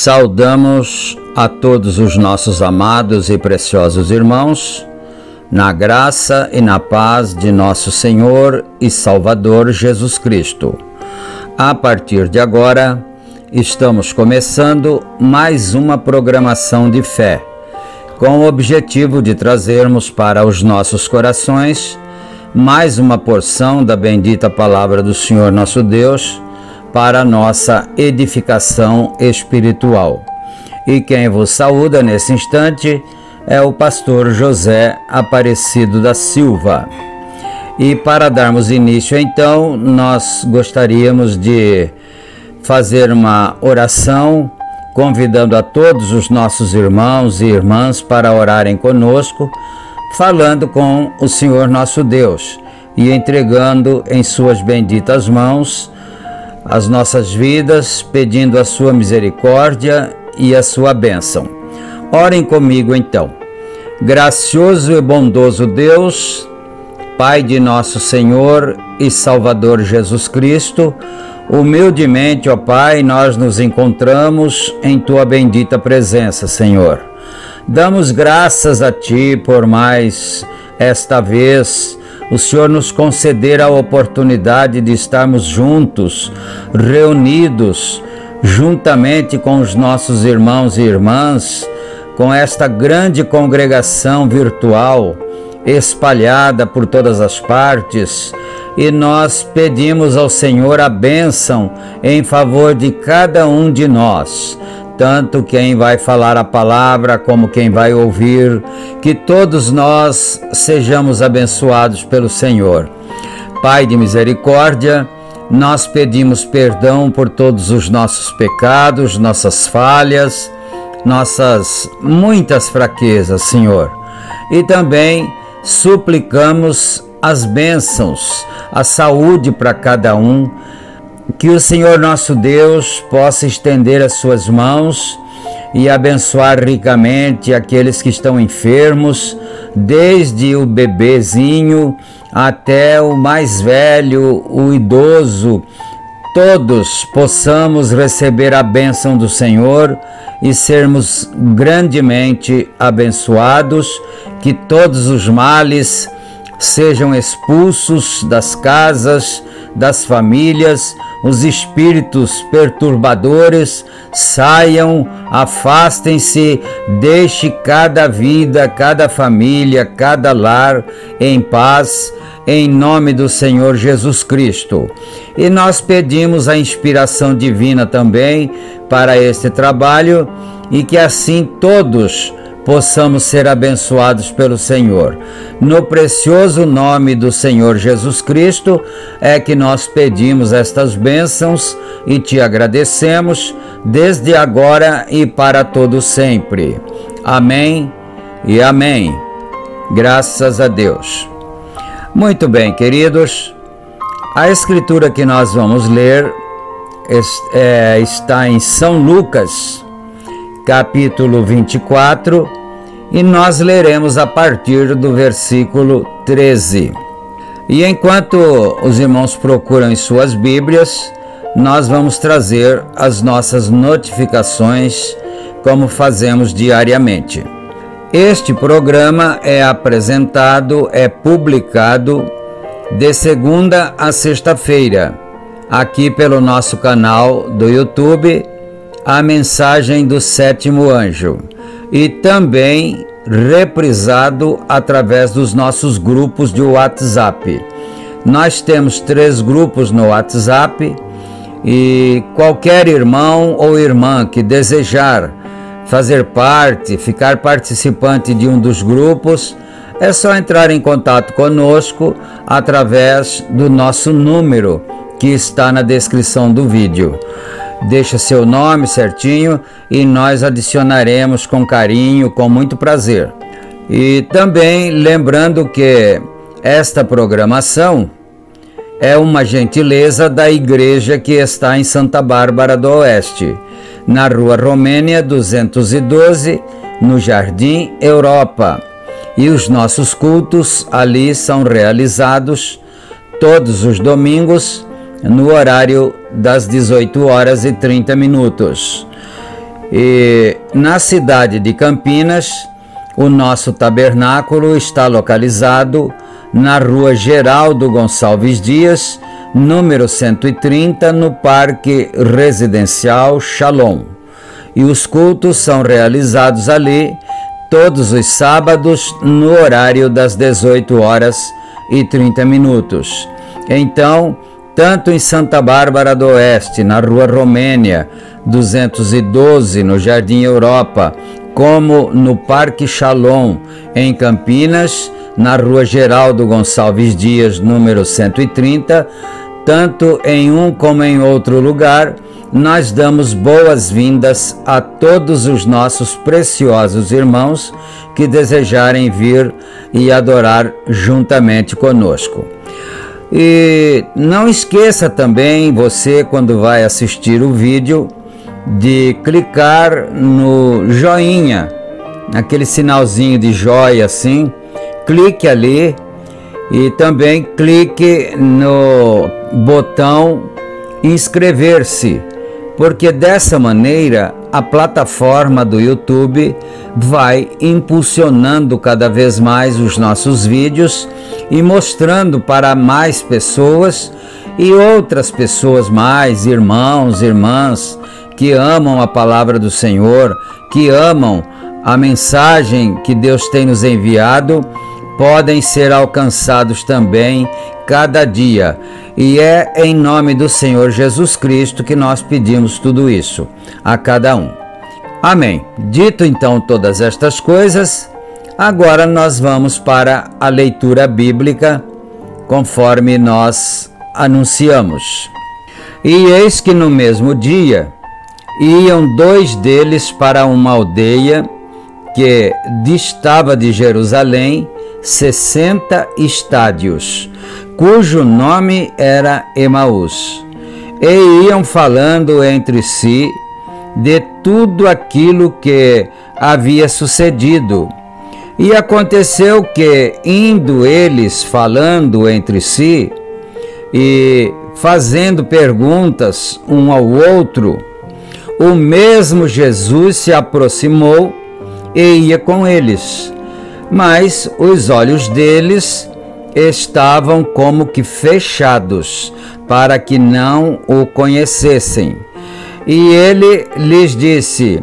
Saudamos a todos os nossos amados e preciosos irmãos, na graça e na paz de nosso Senhor e Salvador Jesus Cristo. A partir de agora, estamos começando mais uma programação de fé, com o objetivo de trazermos para os nossos corações mais uma porção da bendita palavra do Senhor nosso Deus, para a nossa edificação espiritual. E quem vos saúda nesse instante é o pastor José Aparecido da Silva. E para darmos início então, nós gostaríamos de fazer uma oração, convidando a todos os nossos irmãos e irmãs para orarem conosco, falando com o Senhor nosso Deus e entregando em suas benditas mãos as nossas vidas, pedindo a sua misericórdia e a sua bênção. Orem comigo então. Gracioso e bondoso Deus, Pai de nosso Senhor e Salvador Jesus Cristo, humildemente, ó Pai, nós nos encontramos em Tua bendita presença, Senhor. Damos graças a Ti por mais esta vez o Senhor nos conceder a oportunidade de estarmos juntos, reunidos, juntamente com os nossos irmãos e irmãs, com esta grande congregação virtual, espalhada por todas as partes, e nós pedimos ao Senhor a bênção em favor de cada um de nós, tanto quem vai falar a palavra como quem vai ouvir, que todos nós sejamos abençoados pelo Senhor. Pai de misericórdia, nós pedimos perdão por todos os nossos pecados, nossas falhas, nossas muitas fraquezas, Senhor. E também suplicamos as bênçãos, a saúde para cada um, que o Senhor nosso Deus possa estender as suas mãos e abençoar ricamente aqueles que estão enfermos, desde o bebezinho até o mais velho, o idoso. Todos possamos receber a bênção do Senhor e sermos grandemente abençoados, que todos os males sejam expulsos das casas, das famílias, os espíritos perturbadores saiam, afastem-se, deixe cada vida, cada família, cada lar em paz, em nome do Senhor Jesus Cristo. E nós pedimos a inspiração divina também para este trabalho e que assim todos possamos ser abençoados pelo Senhor. No precioso nome do Senhor Jesus Cristo é que nós pedimos estas bênçãos e te agradecemos desde agora e para todo sempre. Amém e amém. Graças a Deus. Muito bem, queridos. A escritura que nós vamos ler está em São Lucas, capítulo 24, e nós leremos a partir do versículo 13. E enquanto os irmãos procuram em suas Bíblias, nós vamos trazer as nossas notificações, como fazemos diariamente. Este programa é apresentado, é publicado de segunda a sexta-feira, aqui pelo nosso canal do YouTube, A Mensagem do Sétimo Anjo, e também reprisado através dos nossos grupos de WhatsApp. Nós temos 3 grupos no WhatsApp e qualquer irmão ou irmã que desejar fazer parte, ficar participante de um dos grupos, é só entrar em contato conosco através do nosso número que está na descrição do vídeo. Deixa seu nome certinho e nós adicionaremos com carinho, com muito prazer. E também lembrando que esta programação é uma gentileza da igreja que está em Santa Bárbara do Oeste, na Rua Romênia 212, no Jardim Europa. E os nossos cultos ali são realizados todos os domingos, no horário das 18h30. E na cidade de Campinas, o nosso tabernáculo está localizado na Rua Geraldo Gonçalves Dias, número 130, no Parque Residencial Shalom. E os cultos são realizados ali todos os sábados, no horário das 18h30. Então, tanto em Santa Bárbara do Oeste, na Rua Romênia 212, no Jardim Europa, como no Parque Shalom, em Campinas, na Rua Geraldo Gonçalves Dias, número 130, tanto em um como em outro lugar, nós damos boas-vindas a todos os nossos preciosos irmãos que desejarem vir e adorar juntamente conosco. E não esqueça também, você, quando vai assistir o vídeo, de clicar no joinha, naquele sinalzinho de joia assim, clique ali e também clique no botão inscrever-se, porque dessa maneira a plataforma do YouTube vai impulsionando cada vez mais os nossos vídeos e mostrando para mais pessoas e outras pessoas mais, irmãos, irmãs, que amam a palavra do Senhor, que amam a mensagem que Deus tem nos enviado, podem ser alcançados também cada dia. E é em nome do Senhor Jesus Cristo que nós pedimos tudo isso a cada um. Amém. Dito então todas estas coisas, agora nós vamos para a leitura bíblica, conforme nós anunciamos. E eis que no mesmo dia iam 2 deles para uma aldeia que distava de Jerusalém 60 estádios, cujo nome era Emaús, e iam falando entre si de tudo aquilo que havia sucedido. E aconteceu que, indo eles falando entre si e fazendo perguntas um ao outro, o mesmo Jesus se aproximou e ia com eles, mas os olhos deles estavam como que fechados, para que não o conhecessem. E ele lhes disse: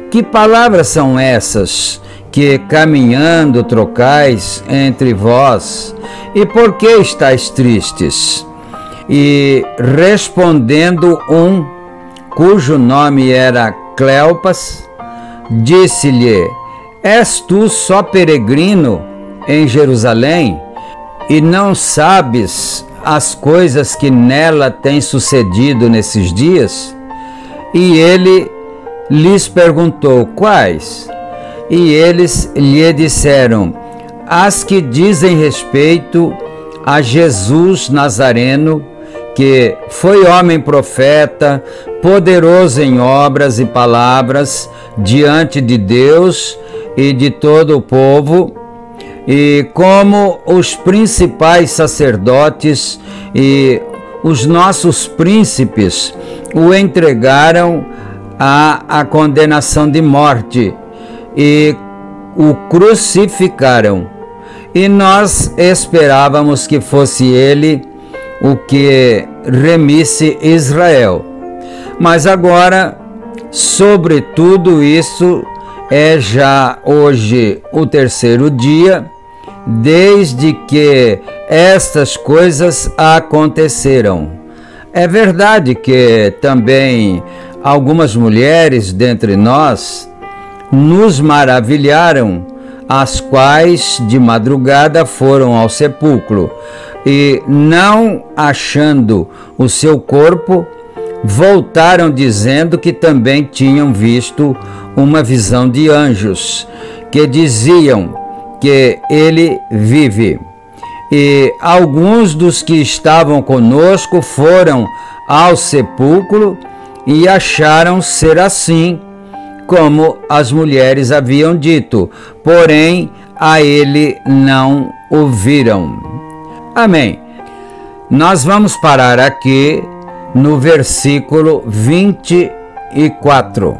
que palavras são essas que caminhando trocais entre vós? E por que estáis tristes? E respondendo um, cujo nome era Cleopas, disse-lhe: és tu só peregrino em Jerusalém e não sabes as coisas que nela têm sucedido nesses dias? E ele lhes perguntou: quais? E eles lhe disseram: as que dizem respeito a Jesus Nazareno, que foi homem profeta, poderoso em obras e palavras diante de Deus e de todo o povo, e como os principais sacerdotes e os nossos príncipes o entregaram à condenação de morte e o crucificaram. E nós esperávamos que fosse ele o que remisse Israel. Mas agora, sobre tudo isso, é já hoje o 3º dia desde que estas coisas aconteceram. É verdade que também algumas mulheres dentre nós nos maravilharam, as quais de madrugada foram ao sepulcro e, não achando o seu corpo, voltaram dizendo que também tinham visto uma visão de anjos, que diziam que ele vive. E alguns dos que estavam conosco foram ao sepulcro e acharam ser assim, como as mulheres haviam dito, porém a ele não o viram. Amém. Nós vamos parar aqui no versículo 24.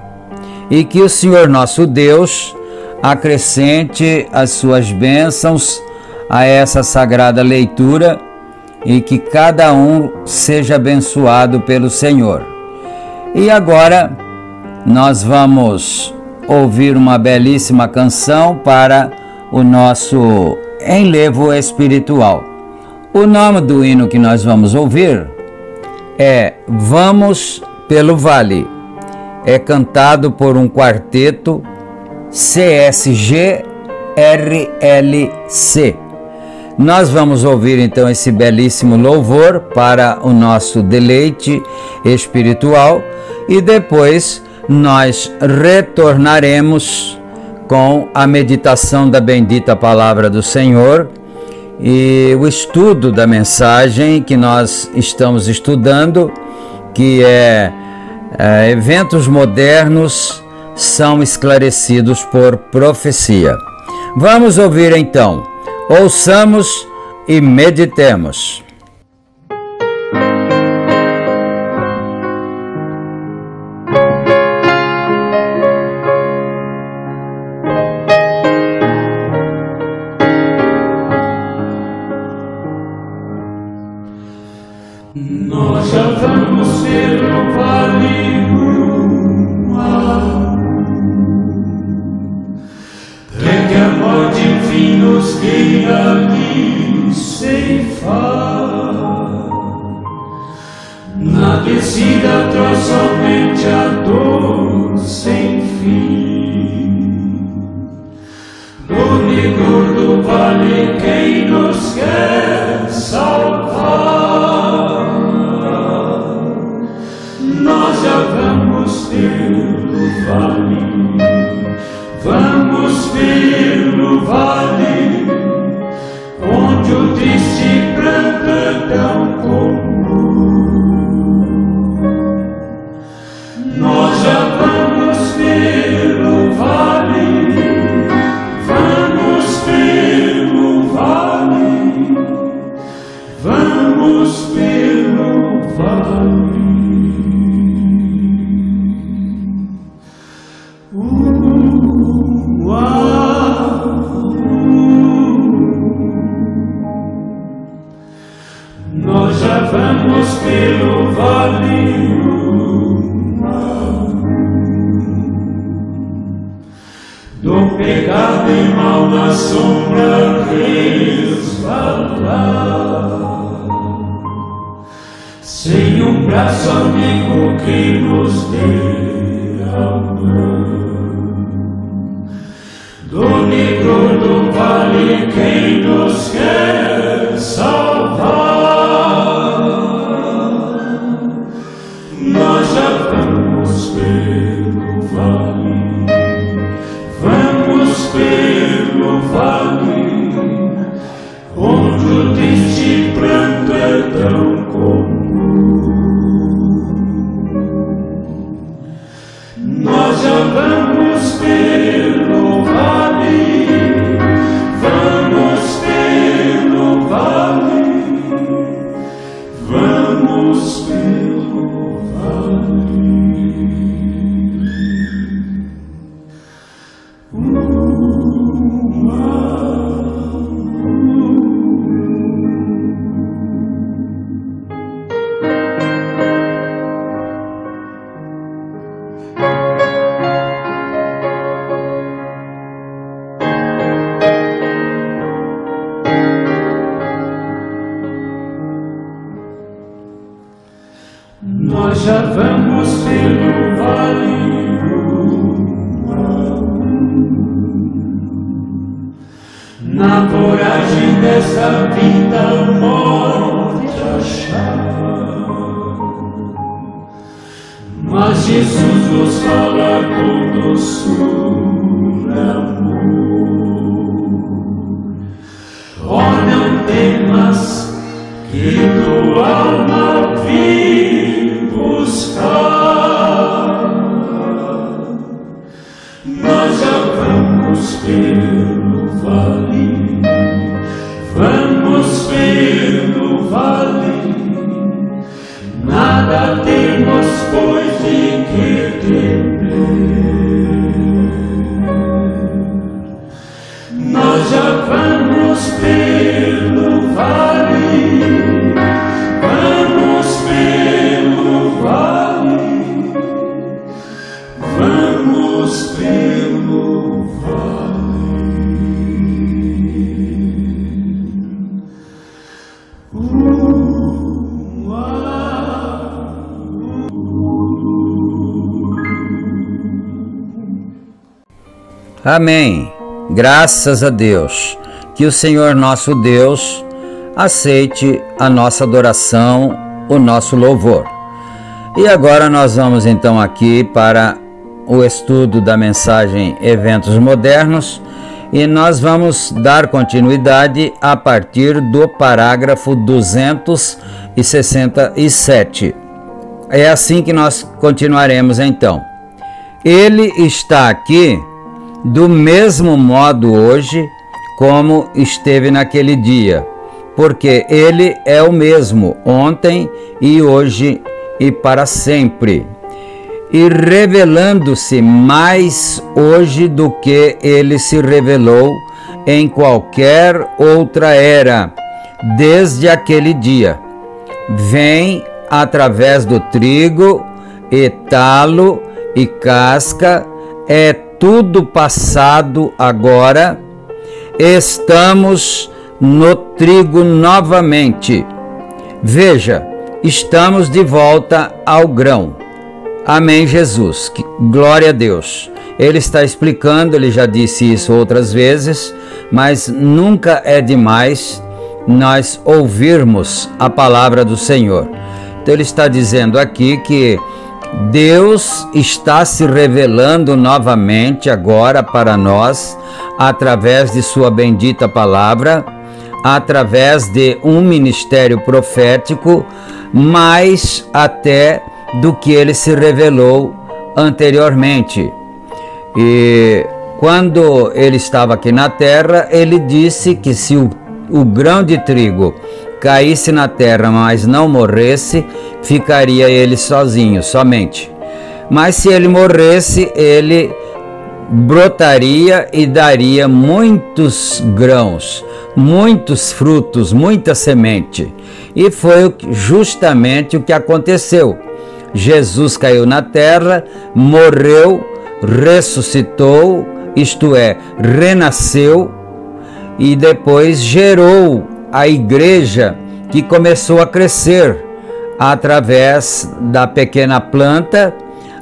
E que o Senhor nosso Deus acrescente as suas bênçãos a essa sagrada leitura e que cada um seja abençoado pelo Senhor. E agora nós vamos ouvir uma belíssima canção para o nosso enlevo espiritual. O nome do hino que nós vamos ouvir é Vamos pelo Vale. É cantado por um quarteto CSG-RLC. Nós vamos ouvir então esse belíssimo louvor para o nosso deleite espiritual e depois nós retornaremos com a meditação da bendita palavra do Senhor e o estudo da mensagem que nós estamos estudando, que é eventos modernos são esclarecidos por profecia. Vamos ouvir então. Ouçamos e meditemos. Nós já vamos pelo vale do mar, até que a morte enfim nos queira de ceifar. Na descida atroz somente a dor sem fim. fim. Do negro do vale quem nos quer salvar, nós já vamos pelo vale, vamos pelo vale, onde o triste pranto é tão comum. Nós já vamos pelo vale, vamos pelo vale, vamos pelo vale. Nós já vamos pelo vale, do pecado e mal na sombra resvalar, sem um braço amigo que nos dê a mão. Do negro do vale quem nos quer salvar, nós já vamos pelo vale, vamos pelo vale, onde o triste pranto é tão comum. Nós já vamos pelo vale, vamos pelo vale, vamos pelo vale. Nós já vamos pelo vale, na voragem dessa vida a morte achar, mas Jesus nos fala com doçura, amor. Oh, não temas que tua alma vim buscar, nós já vamos pelo vale, vamos pelo vale, nada temos pois de que temer, nós já vamos pelo vale, vamos pelo vale, vamos pelo vale. Amém. Graças a Deus. Que o Senhor nosso Deus aceite a nossa adoração, o nosso louvor. E agora nós vamos então aqui para o estudo da mensagem Eventos Modernos e nós vamos dar continuidade a partir do parágrafo 267. É assim que nós continuaremos então. Ele está aqui do mesmo modo hoje como esteve naquele dia, porque ele é o mesmo ontem e hoje e para sempre, e revelando-se mais hoje do que ele se revelou em qualquer outra era, desde aquele dia. Vem através do trigo, e talo e casca, é tudo passado agora. Estamos no trigo novamente. Veja, estamos de volta ao grão. Amém, Jesus. Glória a Deus. Ele está explicando, ele já disse isso outras vezes, mas nunca é demais nós ouvirmos a palavra do Senhor. Então ele está dizendo aqui que Deus está se revelando novamente agora para nós, através de sua bendita palavra, através de um ministério profético, mais até do que ele se revelou anteriormente. E quando ele estava aqui na terra, ele disse que se o grão de trigo caísse na terra, mas não morresse, ficaria ele sozinho, somente. Mas se ele morresse, ele brotaria e daria muitos grãos, muitos frutos, muita semente. E foi justamente o que aconteceu. Jesus caiu na terra, morreu, ressuscitou, isto é, renasceu, e depois gerou a igreja, que começou a crescer através da pequena planta,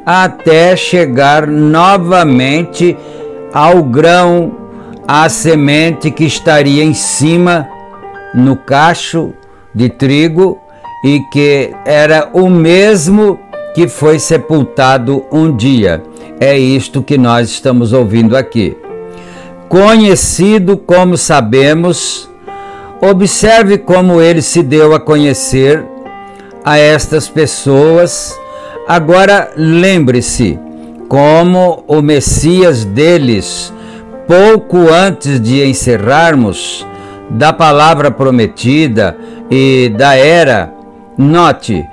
até chegar novamente ao grão, à semente que estaria em cima, no cacho de trigo, e que era o mesmo que foi sepultado um dia. É isto que nós estamos ouvindo aqui. Conhecido como sabemos, observe como ele se deu a conhecer a estas pessoas. Agora lembre-se como o Messias deles, pouco antes de encerrarmos, da palavra prometida e da era, note,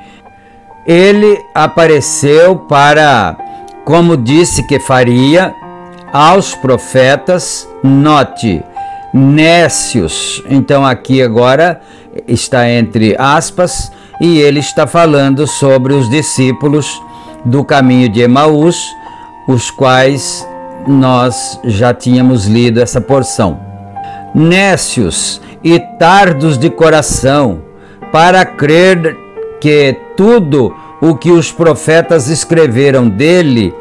ele apareceu para, como disse que faria, aos profetas, note, nécios. Então aqui agora está entre aspas, e ele está falando sobre os discípulos do caminho de Emaús, os quais nós já tínhamos lido essa porção. Nécios e tardos de coração, para crer que tudo o que os profetas escreveram dele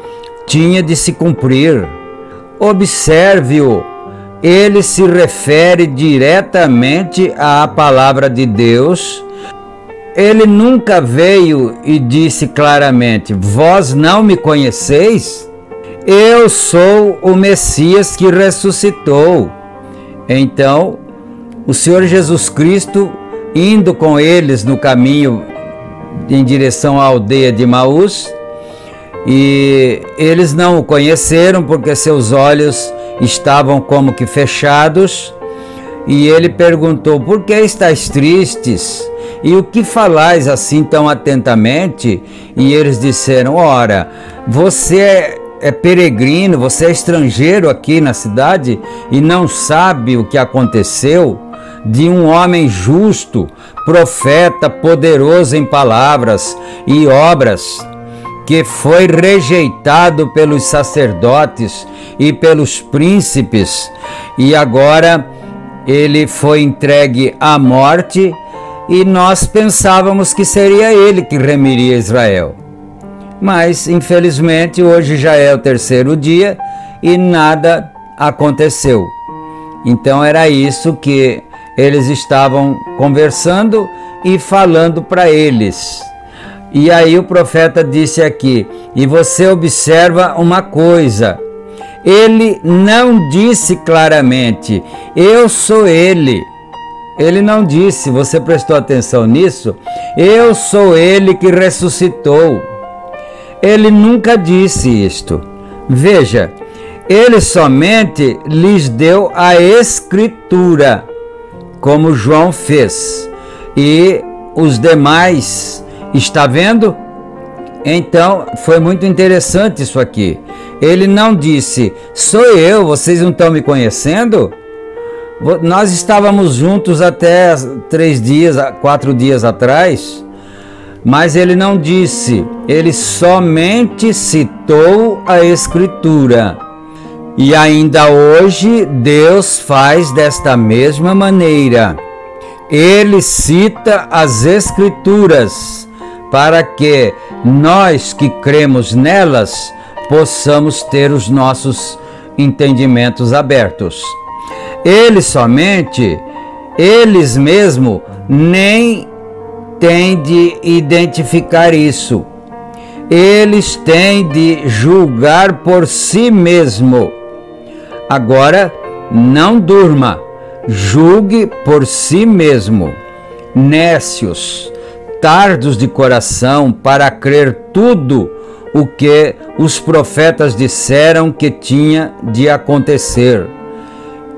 tinha de se cumprir. Observe-o, ele se refere diretamente à palavra de Deus. Ele nunca veio e disse claramente: vós não me conheceis? Eu sou o Messias que ressuscitou. Então, o Senhor Jesus Cristo, indo com eles no caminho em direção à aldeia de Emaús, e eles não o conheceram porque seus olhos estavam como que fechados, e ele perguntou: por que estáis tristes? E o que falais assim tão atentamente? E eles disseram: ora, você é peregrino, você é estrangeiro aqui na cidade e não sabe o que aconteceu de um homem justo, profeta, poderoso em palavras e obras, que foi rejeitado pelos sacerdotes e pelos príncipes, e agora ele foi entregue à morte, e nós pensávamos que seria ele que remiria Israel. Mas, infelizmente, hoje já é o terceiro dia e nada aconteceu. Então era isso que eles estavam conversando e falando para eles. E aí o profeta disse aqui: e você observa uma coisa, ele não disse claramente, eu sou ele. Ele não disse, você prestou atenção nisso? Eu sou ele que ressuscitou. Ele nunca disse isto. Veja, ele somente lhes deu a escritura, como João fez. E os demais, está vendo? Então, foi muito interessante isso aqui. Ele não disse, sou eu, vocês não estão me conhecendo? Nós estávamos juntos até 4 dias atrás, mas ele não disse, ele somente citou a Escritura. E ainda hoje Deus faz desta mesma maneira. Ele cita as Escrituras para que nós que cremos nelas possamos ter os nossos entendimentos abertos. Eles mesmos nem têm de identificar isso. Eles têm de julgar por si mesmo. Agora, não durma, julgue por si mesmo. Nécios, tardos de coração para crer tudo o que os profetas disseram que tinha de acontecer.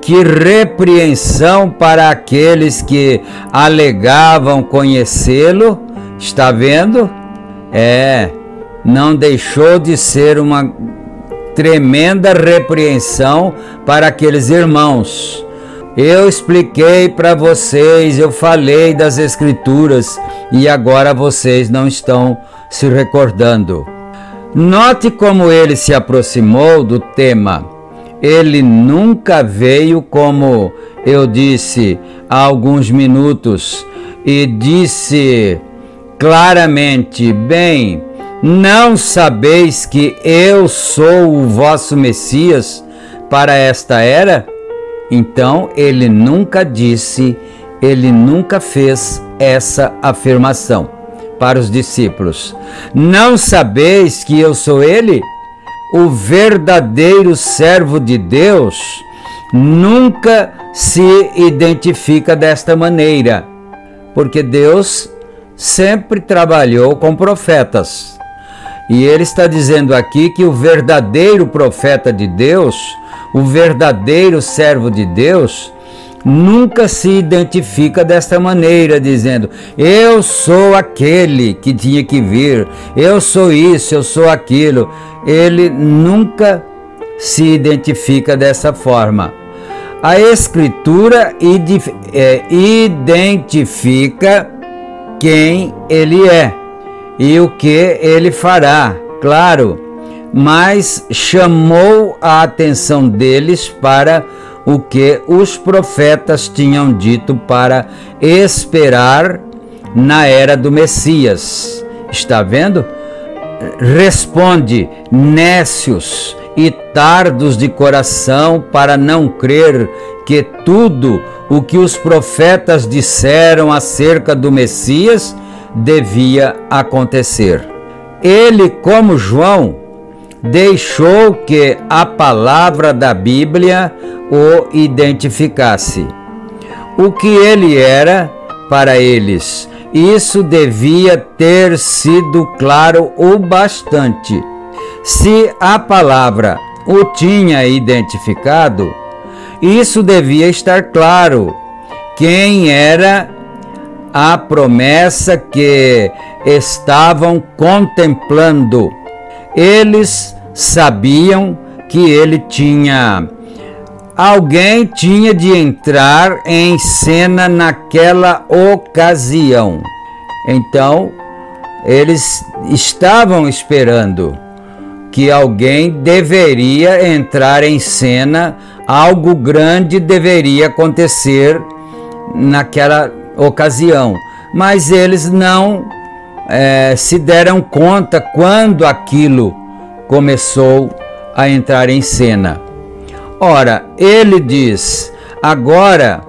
Que repreensão para aqueles que alegavam conhecê-lo. Está vendo? Não deixou de ser uma tremenda repreensão para aqueles irmãos. Eu expliquei para vocês, eu falei das Escrituras e agora vocês não estão se recordando. Note como ele se aproximou do tema. Ele nunca veio, como eu disse há alguns minutos, e disse claramente: bem, não sabeis que eu sou o vosso Messias para esta era? Então ele nunca disse, ele nunca fez essa afirmação para os discípulos. Não sabeis que eu sou ele? O verdadeiro servo de Deus nunca se identifica desta maneira, porque Deus sempre trabalhou com profetas. E ele está dizendo aqui que o verdadeiro profeta de Deus, o verdadeiro servo de Deus, nunca se identifica desta maneira, dizendo: eu sou aquele que tinha que vir, eu sou isso, eu sou aquilo. Ele nunca se identifica dessa forma. A Escritura identifica quem ele é e o que ele fará, claro, mas chamou a atenção deles para o que os profetas tinham dito para esperar na era do Messias. Está vendo? Responde: nécios e tardos de coração para não crer que tudo o que os profetas disseram acerca do Messias devia acontecer. Ele, como João, deixou que a palavra da Bíblia o identificasse. O que ele era para eles, isso devia ter sido claro o bastante. Se a palavra o tinha identificado, isso devia estar claro. Quem era a promessa que estavam contemplando? Eles sabiam que alguém tinha de entrar em cena naquela ocasião. Então, eles estavam esperando que alguém deveria entrar em cena, algo grande deveria acontecer naquela ocasião. Mas eles não se deram conta quando aquilo começou a entrar em cena. Ora, ele diz: agora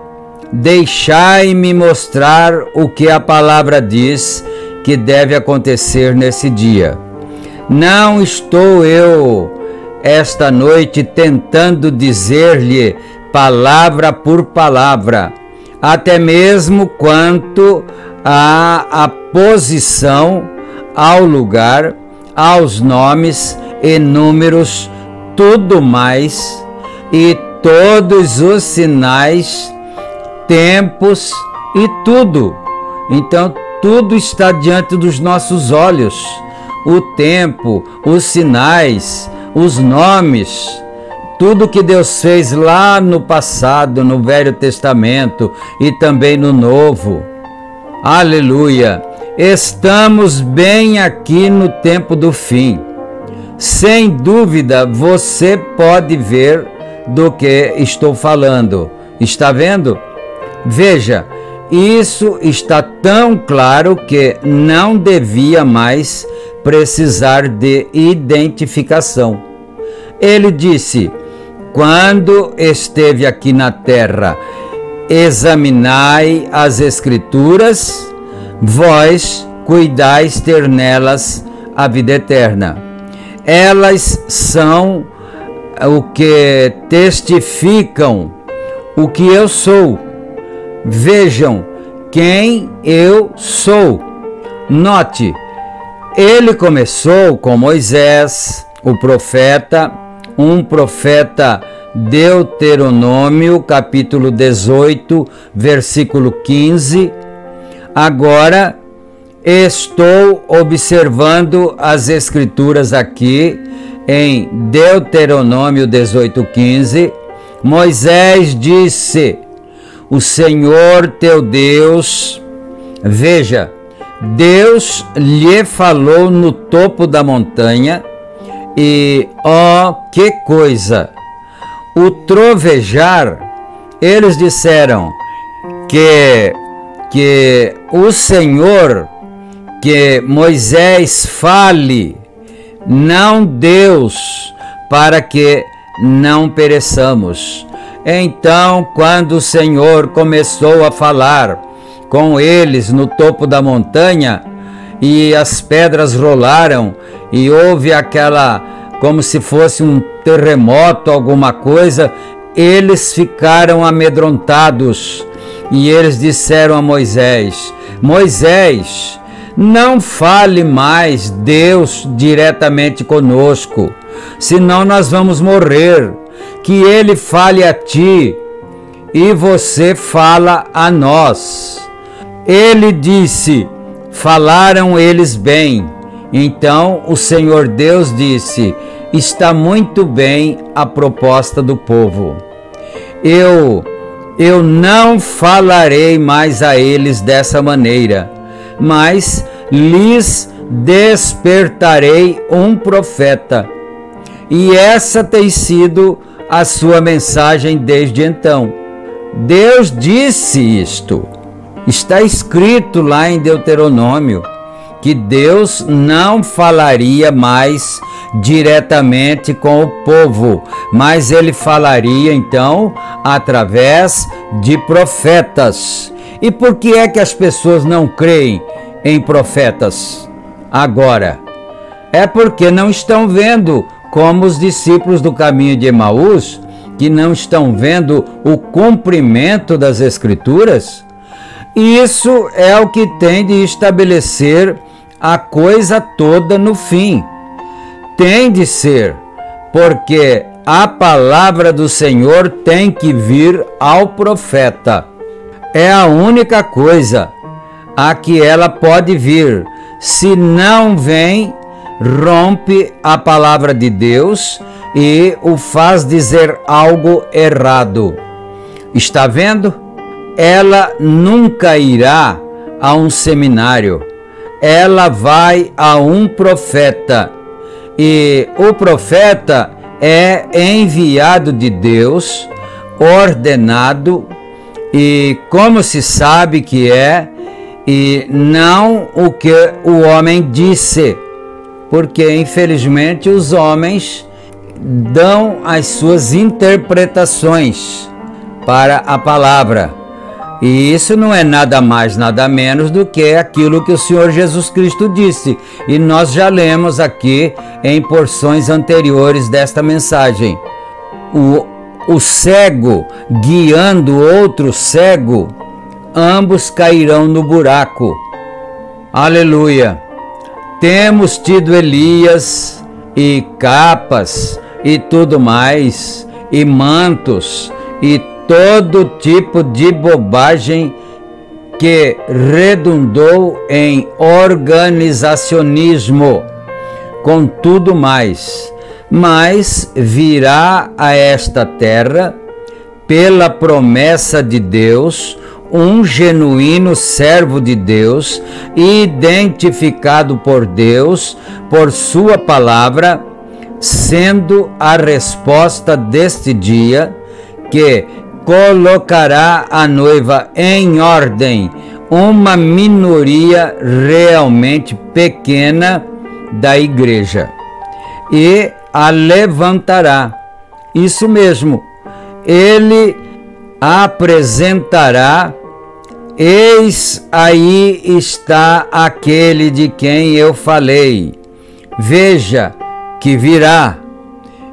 deixai-me mostrar o que a palavra diz que deve acontecer nesse dia. Não estou eu esta noite tentando dizer-lhe palavra por palavra, até mesmo quanto à posição, ao lugar, aos nomes e números, tudo mais, e todos os sinais, tempos e tudo. Então, tudo está diante dos nossos olhos. O tempo, os sinais, os nomes, tudo que Deus fez lá no passado, no Velho Testamento e também no Novo. Aleluia! Estamos bem aqui no tempo do fim. Sem dúvida, você pode ver do que estou falando. Está vendo? Veja, Isso está tão claro que não devia mais precisar de identificação. Ele disse: quando esteve aqui na terra, examinai as Escrituras, vós cuidais ter nelas a vida eterna. Elas são o que testificam o que eu sou. Vejam quem eu sou. Note, ele começou com Moisés, o profeta, um profeta Deuteronômio, capítulo 18, versículo 15. Agora estou observando as Escrituras aqui em Deuteronômio 18, 15. Moisés disse: o Senhor teu Deus, veja, Deus lhe falou no topo da montanha e, ó, que coisa! O trovejar, eles disseram que o Senhor, que Moisés fale, não Deus, para que não pereçamos. Então, quando o Senhor começou a falar com eles no topo da montanha, e as pedras rolaram, e houve aquela, como se fosse um terremoto, alguma coisa, eles ficaram amedrontados, e eles disseram a Moisés: Moisés, não fale mais Deus diretamente conosco, senão nós vamos morrer. Que ele fale a ti e você fala a nós. Ele disse: falaram eles bem. Então o Senhor Deus disse: está muito bem a proposta do povo. Eu não falarei mais a eles dessa maneira, mas lhes despertarei um profeta. E essa tem sido a sua mensagem desde então. Deus disse isto. Está escrito lá em Deuteronômio que Deus não falaria mais diretamente com o povo, mas ele falaria então através de profetas. E por que é que as pessoas não creem em profetas agora? É porque não estão vendo, como os discípulos do caminho de Emaús, que não estão vendo o cumprimento das Escrituras. Isso é o que tem de estabelecer a coisa toda no fim. Tem de ser, porque a palavra do Senhor tem que vir ao profeta. É a única coisa a que ela pode vir. Se não vem, rompe a palavra de Deus e o faz dizer algo errado. Está vendo? Ela nunca irá a um seminário. Ela vai a um profeta. E o profeta é enviado de Deus, ordenado, e como se sabe que é, e não o que o homem disse. Porque, infelizmente, os homens dão as suas interpretações para a palavra. E isso não é nada mais, nada menos do que aquilo que o Senhor Jesus Cristo disse. E nós já lemos aqui em porções anteriores desta mensagem. O cego guiando outro cego, ambos cairão no buraco. Aleluia! Temos tido Elias e capas e tudo mais, e mantos, e todo tipo de bobagem que redundou em organizacionismo, com tudo mais. Mas virá a esta terra, pela promessa de Deus, um genuíno servo de Deus, identificado por Deus, por sua palavra, sendo a resposta deste dia que colocará a noiva em ordem, uma minoria realmente pequena da igreja, e a levantará. Isso mesmo, ele apresentará. Eis aí está aquele de quem eu falei. Veja que virá.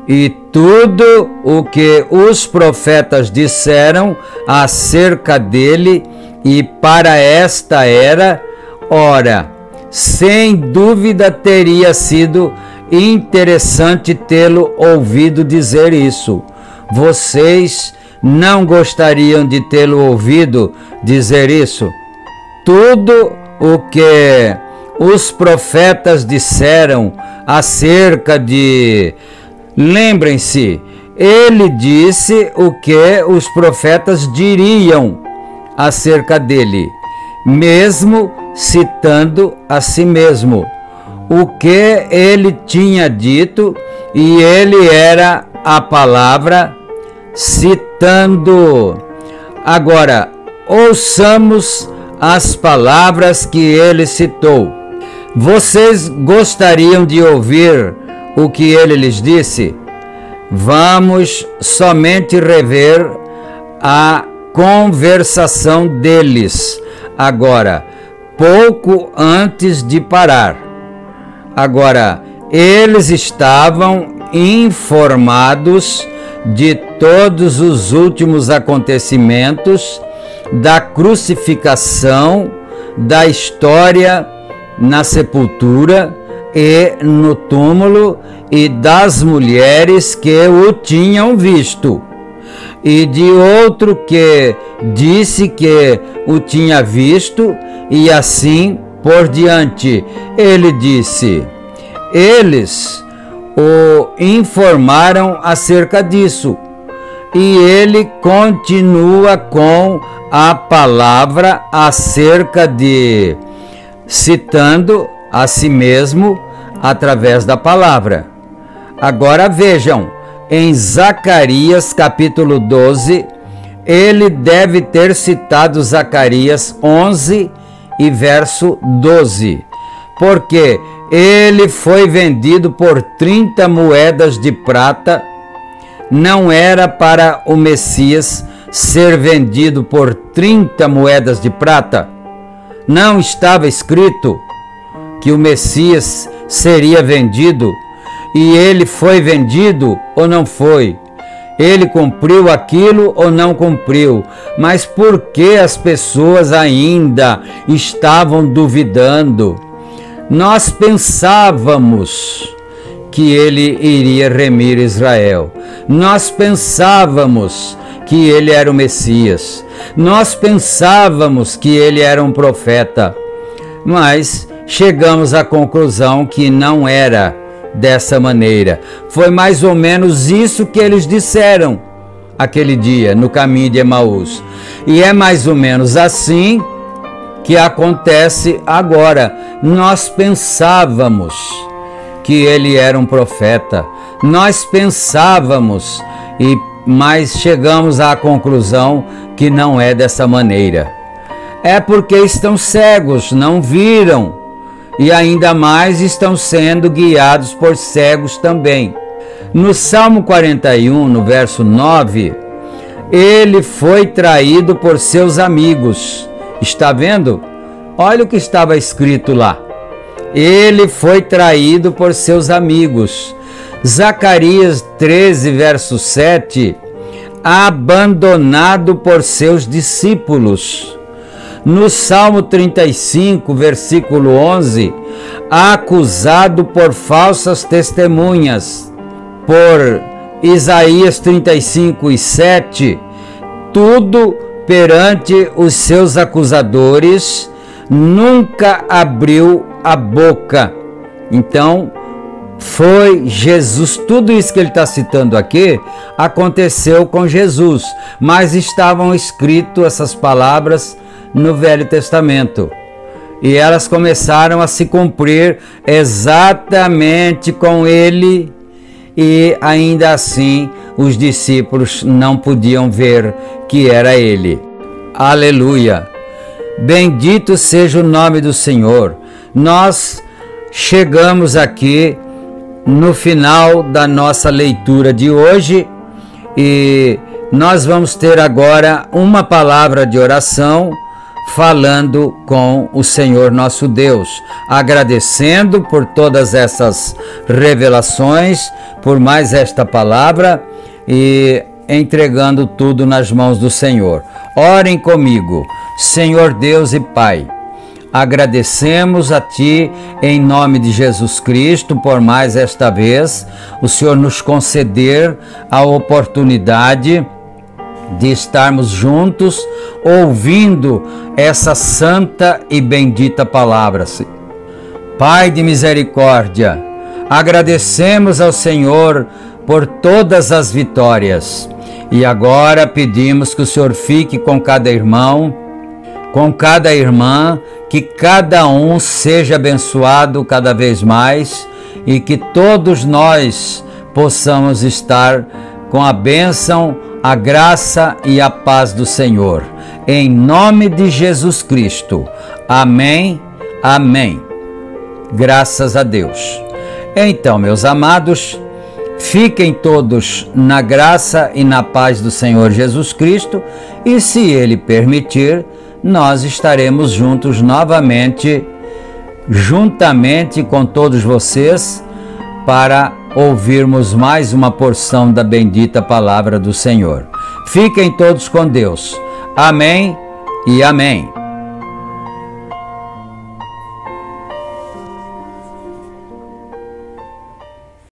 E tudo o que os profetas disseram acerca dele e para esta era, ora, sem dúvida teria sido interessante tê-lo ouvido dizer isso. Vocês não gostariam de tê-lo ouvido dizer isso? Tudo o que os profetas disseram acerca de... Lembrem-se, ele disse o que os profetas diriam acerca dele, mesmo citando a si mesmo. O que ele tinha dito, e ele era a palavra citando. Agora, ouçamos as palavras que ele citou. Vocês gostariam de ouvir o que ele lhes disse? Vamos somente rever a conversação deles agora, pouco antes de parar. Agora, eles estavam informados de todos os últimos acontecimentos, da crucificação, da história na sepultura e no túmulo, e das mulheres que o tinham visto, e de outro que disse que o tinha visto, e assim por diante. Ele disse, eles o informaram acerca disso, e ele continua com a palavra acerca de, citando a si mesmo através da palavra. Agora vejam, em Zacarias capítulo 12, ele deve ter citado Zacarias 11 e verso 12, porque ele foi vendido por 30 moedas de prata. Não era para o Messias ser vendido por 30 moedas de prata? Não estava escrito que o Messias seria vendido, e ele foi vendido ou não foi? Ele cumpriu aquilo ou não cumpriu? Mas por que as pessoas ainda estavam duvidando? Nós pensávamos que ele iria remir Israel. Nós pensávamos que ele era o Messias. Nós pensávamos que ele era um profeta. Mas chegamos à conclusão que não era dessa maneira. Foi mais ou menos isso que eles disseram aquele dia no caminho de Emaús. E é mais ou menos assim que acontece agora. Nós pensávamos que ele era um profeta. Nós pensávamos, mas chegamos à conclusão que não é dessa maneira. É porque estão cegos, não viram. E ainda mais estão sendo guiados por cegos também. No Salmo 41, no verso 9, ele foi traído por seus amigos. Está vendo? Olha o que estava escrito lá. Ele foi traído por seus amigos. Zacarias 13, verso 7, abandonado por seus discípulos. No Salmo 35, versículo 11, acusado por falsas testemunhas. Por Isaías 35 e 7, tudo perante os seus acusadores, nunca abriu a boca. Então, foi Jesus. Tudo isso que ele está citando aqui aconteceu com Jesus, mas estavam escritas essas palavras no Velho Testamento, e elas começaram a se cumprir exatamente com ele, e ainda assim os discípulos não podiam ver que era ele. Aleluia! Bendito seja o nome do Senhor. Nós chegamos aqui no final da nossa leitura de hoje e nós vamos ter agora uma palavra de oração falando com o Senhor nosso Deus, agradecendo por todas essas revelações, por mais esta palavra e entregando tudo nas mãos do Senhor. Orem comigo. Senhor Deus e Pai, agradecemos a Ti em nome de Jesus Cristo por mais esta vez o Senhor nos conceder a oportunidade de estarmos juntos ouvindo essa santa e bendita palavra. Pai de misericórdia, agradecemos ao Senhor por todas as vitórias e agora pedimos que o Senhor fique com cada irmão, com cada irmã, que cada um seja abençoado cada vez mais e que todos nós possamos estar com a bênção, a graça e a paz do Senhor. Em nome de Jesus Cristo. Amém, amém. Graças a Deus. Então, meus amados, fiquem todos na graça e na paz do Senhor Jesus Cristo e, se Ele permitir, nós estaremos juntos novamente, juntamente com todos vocês, para ouvirmos mais uma porção da bendita palavra do Senhor. Fiquem todos com Deus. Amém e amém.